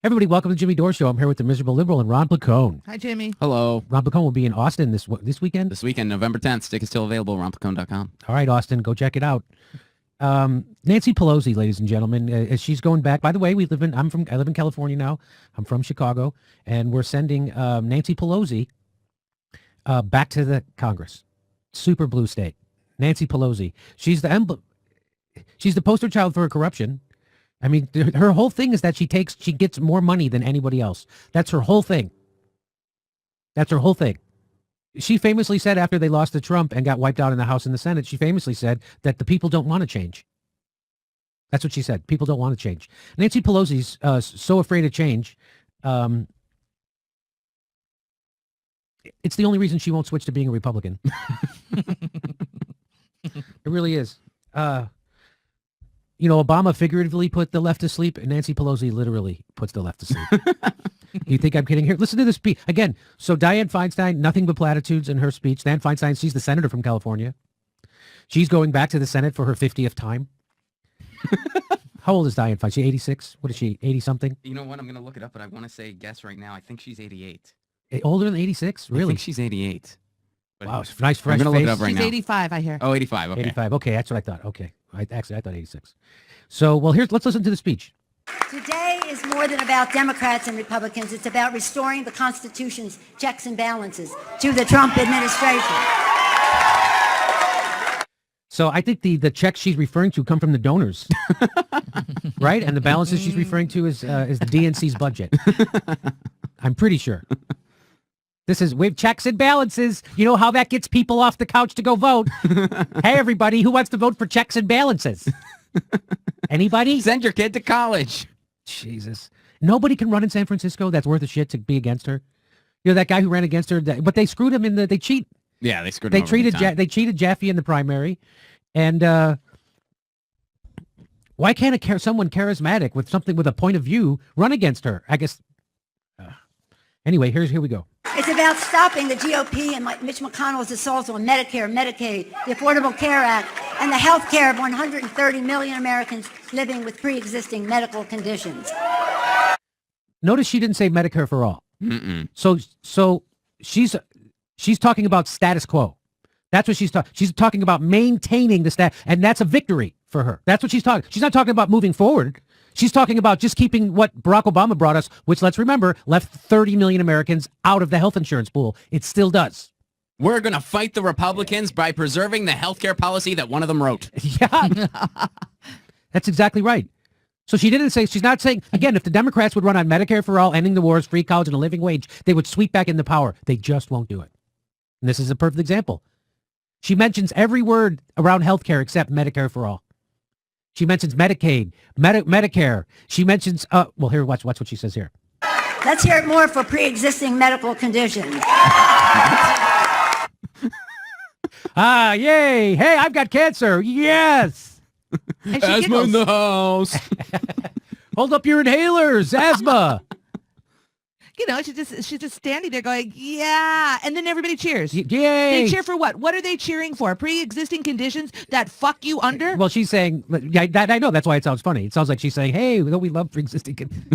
Everybody, welcome to the Jimmy Dore Show. I'm here with the miserable liberal and Ron Placone. Hi, Jimmy. Hello. Ron Placone will be in Austin this weekend. This weekend, November 10th. Tickets still available, ronplacone.com. All right, Austin, go check it out. Nancy Pelosi, ladies and gentlemen, she's going back. By the way, I live in California now. I'm from Chicago, and we're sending Nancy Pelosi back to the Congress. Super blue state. Nancy Pelosi. She's the poster child for corruption. I mean, her whole thing is that she gets more money than anybody else. That's her whole thing. That's her whole thing. She famously said after they lost to Trump and got wiped out in the House and the Senate, she famously said that the people don't want to change. That's what she said. People don't want to change. Nancy Pelosi's so afraid of change. It's the only reason she won't switch to being a Republican. It really is. Obama figuratively put the left to sleep, and Nancy Pelosi literally puts the left to sleep. You think I'm kidding here? Listen to this speech. Again, so Dianne Feinstein, nothing but platitudes in her speech. Dianne Feinstein, she's the senator from California. She's going back to the Senate for her 50th time. How old is Dianne Feinstein? She 86? What is she, 80-something? You know what? I'm going to look it up, but I want to say guess right now. I think she's 88. Older than 86? Really? I think she's 88. But wow, nice fresh face. I'm going to look it up right She's now. 85, I hear. Oh, 85. Okay. 85. Okay, that's what I thought. Okay. I thought 86. So, well, let's listen to the speech. Today is more than about Democrats and Republicans. It's about restoring the Constitution's checks and balances to the Trump administration. So I think the checks she's referring to come from the donors, right? And the balances she's referring to is the DNC's budget. I'm pretty sure. We have checks and balances. You know how that gets people off the couch to go vote. Hey, everybody, who wants to vote for checks and balances? Anybody? Send your kid to college. Jesus. Nobody can run in San Francisco that's worth a shit to be against her. You know, that guy who ran against her, but they screwed him they cheat. Yeah, they screwed him They cheated Jaffe in the primary. And why can't someone charismatic with a point of view run against her? I guess. Anyway, here we go. It's about stopping the GOP and Mitch McConnell's assaults on Medicare, Medicaid, the Affordable Care Act, and the health care of 130 million Americans living with pre-existing medical conditions. Notice she didn't say Medicare for all. Mm-mm. So she's talking about status quo. That's what she's talking. She's talking about maintaining the status, and that's a victory for her. That's what she's talking. She's not talking about moving forward. She's talking about just keeping what Barack Obama brought us, which, let's remember, left 30 million Americans out of the health insurance pool. It still does. We're going to fight the Republicans by preserving the healthcare policy that one of them wrote. Yeah. That's exactly right. So she's not saying, again, if the Democrats would run on Medicare for all, ending the wars, free college, and a living wage, they would sweep back into power. They just won't do it. And this is a perfect example. She mentions every word around healthcare except Medicare for all. She mentions Medicaid, Medicare. She mentions, here, watch what she says here. Let's hear it more for pre-existing medical conditions. Yay. Hey, I've got cancer. Yes. Asthma in the house. Hold up your inhalers. Asthma. You know, she's just standing there going, yeah, and then everybody cheers. Yay. They cheer for what? What are they cheering for? Pre-existing conditions that fuck you under? Well, she's saying, I know, that's why it sounds funny. It sounds like she's saying, hey, we love pre-existing conditions.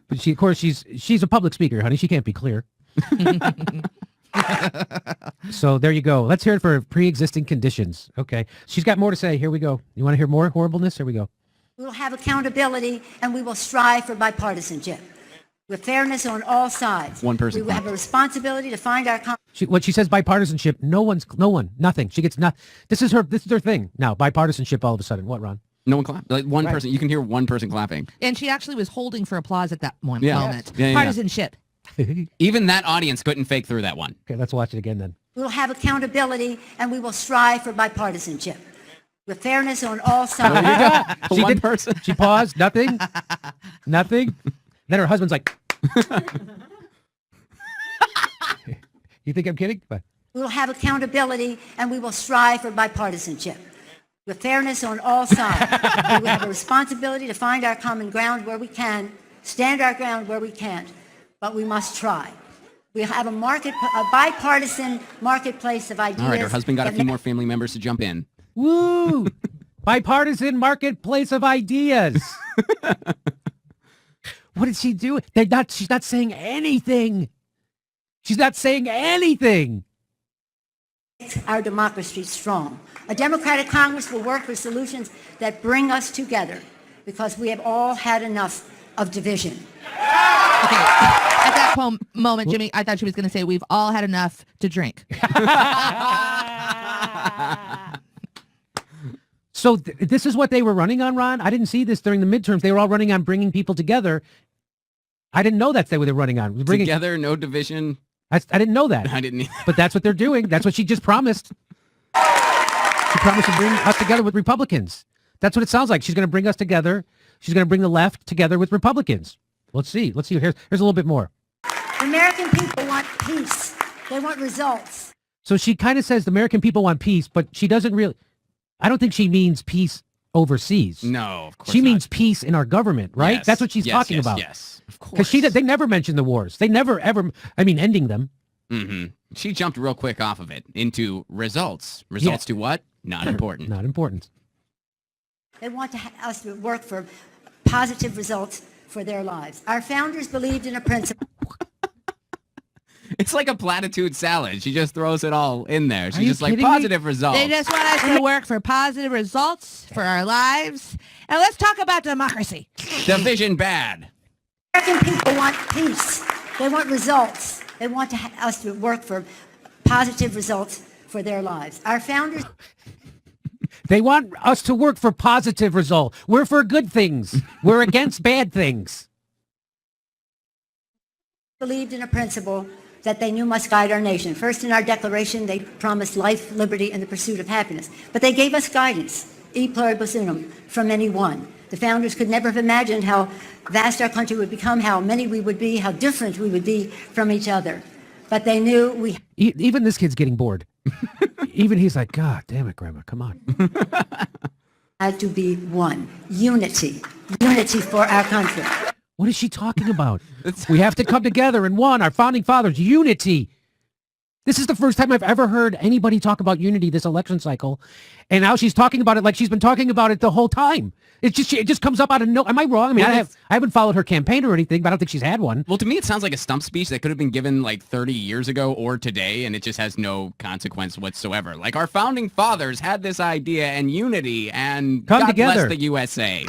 But of course, she's a public speaker, honey. She can't be clear. So there you go. Let's hear it for pre-existing conditions. Okay. She's got more to say. Here we go. You want to hear more horribleness? Here we go. We will have accountability, and we will strive for bipartisanship. With fairness on all sides. One person. We will have a responsibility to find our... When she says bipartisanship, nothing. She gets nothing. This is her thing now. Bipartisanship all of a sudden. What, Ron? No one clapped. Like one person. You can hear one person clapping. And she actually was holding for applause at that moment. Yeah, Partisanship. Even that audience couldn't fake through that one. Okay, let's watch it again then. We will have accountability, and we will strive for bipartisanship. With fairness on all sides. She person. She paused. Nothing. Nothing. Then her husband's like, you think I'm kidding? But We will have accountability, and we will strive for bipartisanship. With fairness on all sides. We will have a responsibility to find our common ground where we can, stand our ground where we can't, but we must try. We have a bipartisan marketplace of ideas. All right, her husband got a few more family members to jump in. woo! Bipartisan marketplace of ideas. What did she do? She's not saying anything. She's not saying anything. Our democracy strong. A democratic Congress will work for solutions that bring us together because we have all had enough of division. Okay. At that moment, Jimmy, I thought she was going to say we've all had enough to drink. So this is what they were running on, Ron? I didn't see this during the midterms. They were all running on bringing people together. I didn't know that's what they were running on. Together, no division. I didn't know that. I didn't either. But that's what they're doing. That's what she just promised. She promised to bring us together with Republicans. That's what it sounds like. She's going to bring us together. She's going to bring the left together with Republicans. Let's see. Here's a little bit more. The American people want peace. They want results. So she kind of says the American people want peace, but she doesn't really. I don't think she means peace overseas. No, of course she not. means peace in our government, right? Yes. That's what she's talking about. Yes, of course. Because they never mention the wars. They never, ever, ending them. Mm-hmm. She jumped real quick off of it into results. Results to what? Not important. Not important. They want us to work for positive results for their lives. Our founders believed in a principle. It's like a platitude salad. She just throws it all in there. She's you just like kidding me? positive results. They just want us to work for positive results for our lives. And let's talk about democracy. Division bad. American people want peace. They want results. They want us to work for positive results for their lives. Our founders They want us to work for positive results. We're for good things. We're against bad things. believed in a principle that they knew must guide our nation. First, in our Declaration, they promised life, liberty, and the pursuit of happiness. But they gave us guidance, e pluribus unum, from any one. The founders could never have imagined how vast our country would become, how many we would be, how different we would be from each other. But they knew we... Even this kid's getting bored. Even he's like, God damn it, Grandma, come on. had to be one. Unity. Unity for our country. What is she talking about? We have to come together in one, our founding fathers, unity. This is the first time I've ever heard anybody talk about unity this election cycle. And now she's talking about it like she's been talking about it the whole time. It just comes up out of no. Am I wrong? I mean, I haven't followed her campaign or anything, but I don't think she's had one. Well, to me, it sounds like a stump speech that could have been given like 30 years ago or today, and it just has no consequence whatsoever. Like our founding fathers had this idea and unity, and Come God together. bless the USA.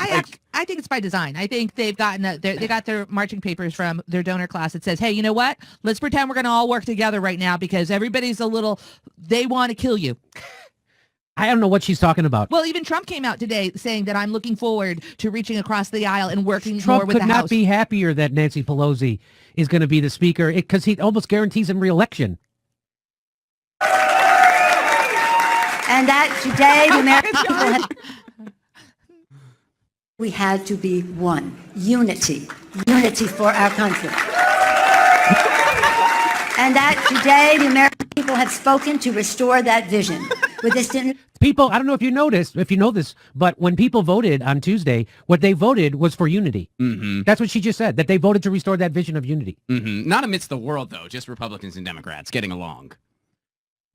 I think it's by design. I think they've gotten they got their marching papers from their donor class that says, hey, you know what? Let's pretend we're going to all work together right now because everybody's they want to kill you. I don't know what she's talking about. Well, even Trump came out today saying that I'm looking forward to reaching across the aisle and working Trump more with the could not House. be happier that Nancy Pelosi is going to be the speaker because he almost guarantees him re-election. And that today, the American people we had to be one. Unity. Unity for our country. And that today, the American people have spoken to restore that vision. With this People, I don't know if you know this, but when people voted on Tuesday, what they voted was for unity. Mm-hmm. That's what she just said, that they voted to restore that vision of unity. Mm-hmm. Not amidst the world, though, just Republicans and Democrats getting along.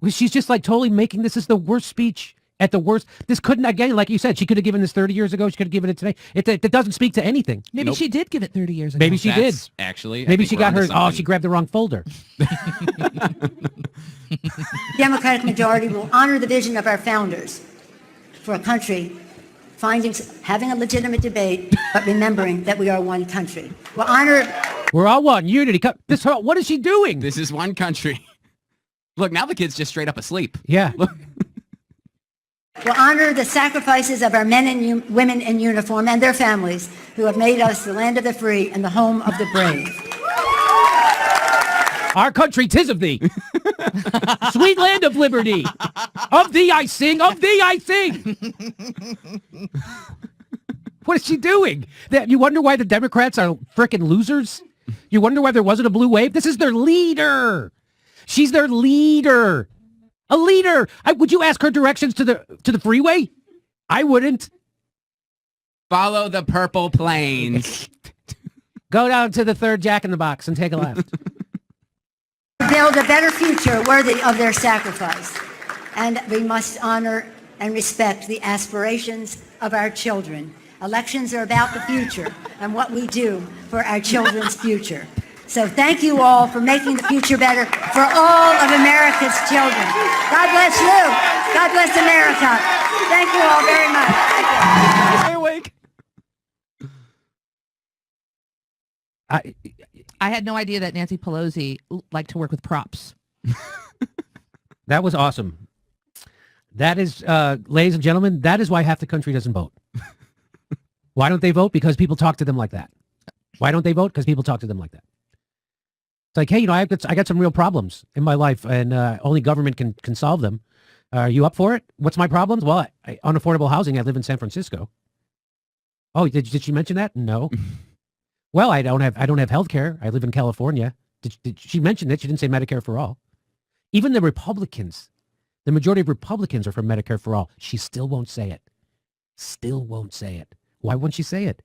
Well, she's just like totally making this is the worst speech at the worst. This couldn't, again, like you said, she could have given this 30 years ago. She could have given it today. It doesn't speak to anything. Maybe Nope. she did give it 30 years ago. Maybe she did. Actually, Maybe she got her, she grabbed the wrong folder. Democratic majority will honor the vision of our founders for a country having a legitimate debate, but remembering that we are one country. We'll honor... We're all one. Unity. What is she doing? This is one country. Look, now the kid's just straight up asleep. Yeah. Look. We'll honor the sacrifices of our men and women in uniform and their families who have made us the land of the free and the home of the brave. Our country, 'tis of thee. Sweet land of liberty. Of thee I sing, of thee I sing. What is she doing? You wonder why the Democrats are frickin' losers? You wonder why there wasn't a blue wave? This is their leader. She's their leader. A leader. Would you ask her directions to the freeway? I wouldn't. Follow the purple plains. Go down to the third Jack in the Box and take a left. Build a better future worthy of their sacrifice. And we must honor and respect the aspirations of our children. Elections are about the future and what we do for our children's future. So thank you all for making the future better for all of America's children. God bless you. God bless America. Thank you all very much. Stay awake. I had no idea that Nancy Pelosi liked to work with props. That was awesome. That is, ladies and gentlemen, that is why half the country doesn't vote. Why don't they vote? Because people talk to them like that. Why don't they vote? Because people talk to them like that. It's like, hey, I got some real problems in my life, and only government can solve them. Are you up for it? What's my problems? Well, unaffordable housing. I live in San Francisco. Oh, did she mention that? No. Well, I don't have health care. I live in California. Did she mention that? She didn't say Medicare for all. Even the Republicans, the majority of Republicans are for Medicare for all. She still won't say it. Still won't say it. Why won't she say it?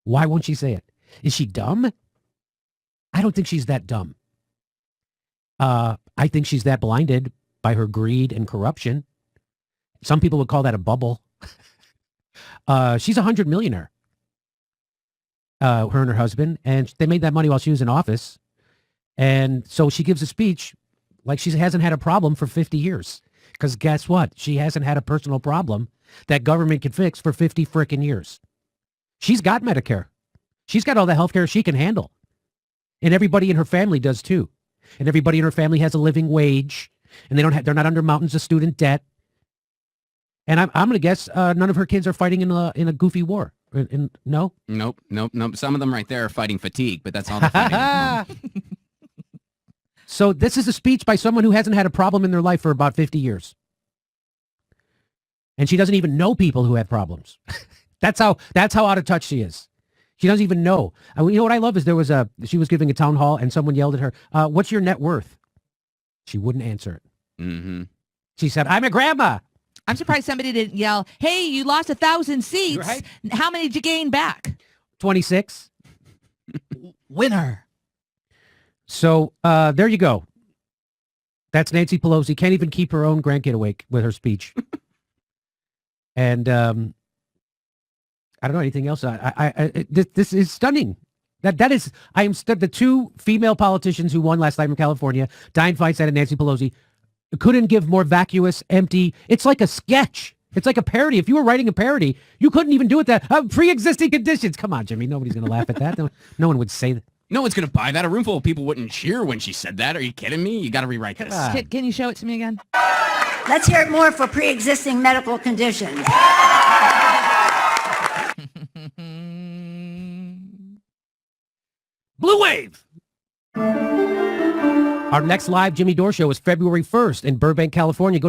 Why won't she say it? Is she dumb? I don't think she's that dumb. I think she's that blinded by her greed and corruption. Some people would call that a bubble. She's a 100 millionaire. Her and her husband, and they made that money while she was in office. And so she gives a speech like she hasn't had a problem for 50 years. Because guess what? She hasn't had a personal problem that government can fix for 50 frickin' years. She's got Medicare. She's got all the health care she can handle. And everybody in her family does too. And everybody in her family has a living wage. And they're not under mountains of student debt. And I'm going to guess none of her kids are fighting in a goofy war. No? Nope. Some of them right there are fighting fatigue, but that's all they're fighting. So this is a speech by someone who hasn't had a problem in their life for about 50 years. And she doesn't even know people who have problems. That's how out of touch she is. She doesn't even know. You know what I love is she was giving a town hall and someone yelled at her, what's your net worth? She wouldn't answer it. Mm-hmm. She said, I'm a grandma. I'm surprised somebody didn't yell, hey, you lost 1,000 seats. Right? How many did you gain back? 26. Winner. So there you go. That's Nancy Pelosi. Can't even keep her own grandkid awake with her speech. And I don't know anything else. This is stunning. The two female politicians who won last night in California, Dianne Feinstein and Nancy Pelosi, couldn't give more vacuous, empty. It's like a sketch. It's like a parody. If you were writing a parody, you couldn't even do it that pre-existing conditions. Come on, Jimmy. Nobody's going to laugh at that. No one would say that. No one's going to buy that. A room full of people wouldn't cheer when she said that. Are you kidding me? You got to rewrite this. Can you show it to me again? Let's hear it more for pre-existing medical conditions. Blue Wave. Our next live Jimmy Dore show is February 1st in Burbank, California. Go